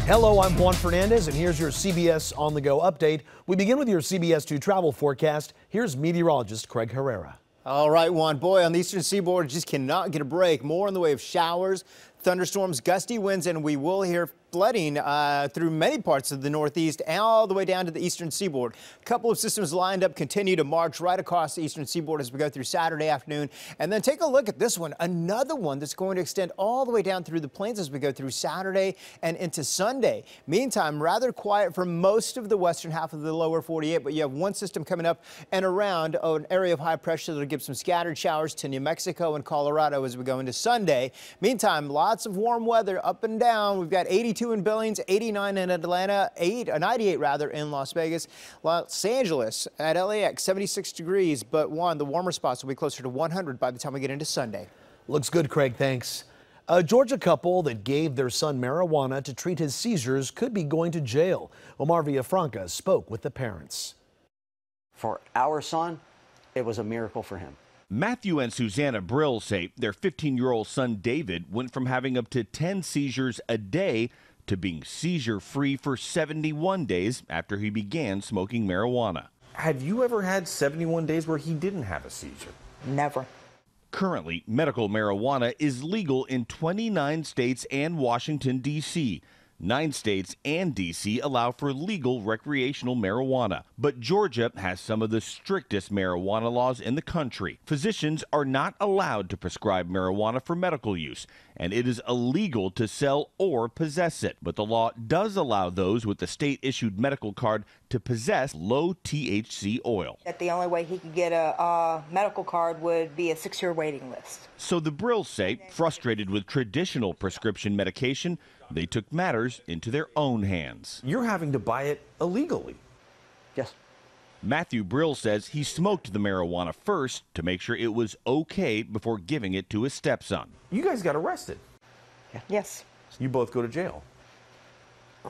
Hello, I'm Juan Fernandez, and here's your CBS On the Go update. We begin with your CBS 2 travel forecast. Here's meteorologist Craig Herrera. All right, Juan. Boy, on the eastern seaboard, just cannot get a break. More in the way of showers, thunderstorms, gusty winds, and we will hear flooding through many parts of the Northeast and all the way down to the eastern seaboard. A couple of systems lined up continue to march right across the eastern seaboard as we go through Saturday afternoon. And then take a look at this one, another one that's going to extend all the way down through the plains as we go through Saturday and into Sunday. Meantime, rather quiet for most of the western half of the lower 48, but you have one system coming up and around an area of high pressure that'll give some scattered showers to New Mexico and Colorado as we go into Sunday. Meantime, lots of warm weather up and down. We've got 82 in Billings, 89 in Atlanta, 98 rather in Las Vegas. Los Angeles at LAX, 76 degrees, but the warmer spots will be closer to 100 by the time we get into Sunday. Looks good, Craig. Thanks. A Georgia couple that gave their son marijuana to treat his seizures could be going to jail. Omar Villafranca spoke with the parents. For our son, it was a miracle for him. Matthew and Susanna Brill say their 15-year-old son David went from having up to 10 seizures a day to being seizure-free for 71 days after he began smoking marijuana. Have you ever had 71 days where he didn't have a seizure? Never. Currently, medical marijuana is legal in 29 states and Washington, D.C. 9 states and D.C. allow for legal recreational marijuana, but Georgia has some of the strictest marijuana laws in the country. Physicians are not allowed to prescribe marijuana for medical use, and it is illegal to sell or possess it. But the law does allow those with a state-issued medical card to possess low THC oil. That the only way he could get a medical card would be a 6-year waiting list. So the Brills say, frustrated with traditional prescription medication, they took matters into their own hands. You're having to buy it illegally. Yes. Matthew Brill says he smoked the marijuana first to make sure it was okay before giving it to his stepson. You guys got arrested. Yes. You both go to jail.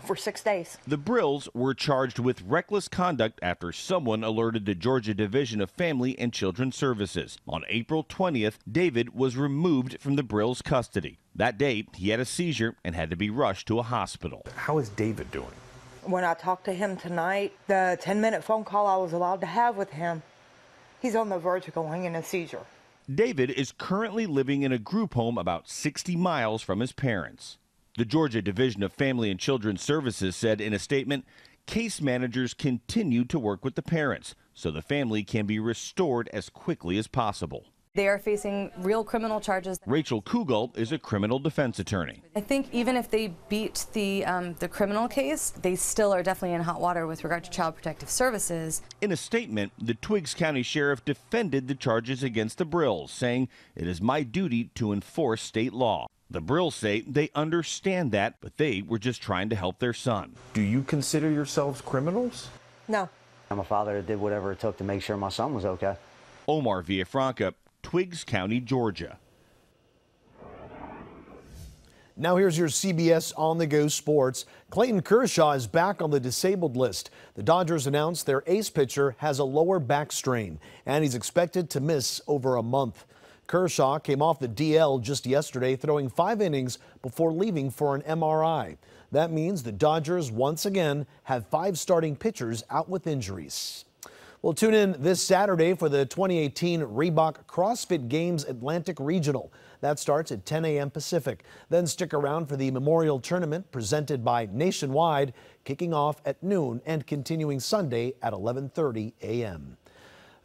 For 6 days. The Brills were charged with reckless conduct after someone alerted the Georgia Division of Family and Children Services. On April 20th, David was removed from the Brills' custody. That day, he had a seizure and had to be rushed to a hospital. How is David doing? When I talked to him tonight, the 10-minute phone call I was allowed to have with him, he's on the verge of going in a seizure. David is currently living in a group home about 60 miles from his parents. The Georgia Division of Family and Children Services said in a statement, case managers continue to work with the parents so the family can be restored as quickly as possible. They are facing real criminal charges. Rachel Kugel is a criminal defense attorney. I think even if they beat the criminal case, they still are definitely in hot water with regard to Child Protective Services. In a statement, the Twiggs County Sheriff defended the charges against the Brills, saying, "It is my duty to enforce state law." The Brills say they understand that, but they were just trying to help their son. Do you consider yourselves criminals? No. I'm a father that did whatever it took to make sure my son was okay. Omar Villafranca, Twiggs County, Georgia. Now here's your CBS On the Go sports. Clayton Kershaw is back on the disabled list. The Dodgers announced their ace pitcher has a lower back strain, and he's expected to miss over a month. Kershaw came off the DL just yesterday, throwing 5 innings before leaving for an MRI. That means the Dodgers once again have 5 starting pitchers out with injuries. Well, tune in this Saturday for the 2018 Reebok CrossFit Games Atlantic Regional. That starts at 10 a.m. Pacific. Then stick around for the Memorial Tournament presented by Nationwide, kicking off at noon and continuing Sunday at 11:30 a.m.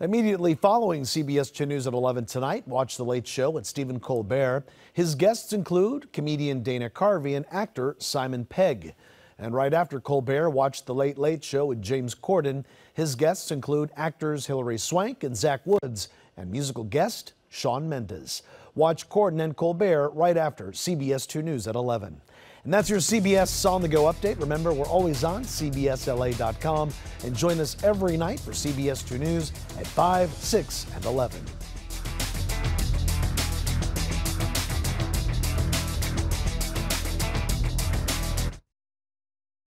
Immediately following CBS 2 News at 11 tonight, watch The Late Show with Stephen Colbert. His guests include comedian Dana Carvey and actor Simon Pegg. And right after Colbert, watch The Late Late Show with James Corden. His guests include actors Hilary Swank and Zach Woods and musical guest Shawn Mendes. Watch Corden and Colbert right after CBS 2 News at 11. And that's your CBS On the Go update. Remember, we're always on CBSLA.com and join us every night for CBS 2 News at 5, 6, and 11.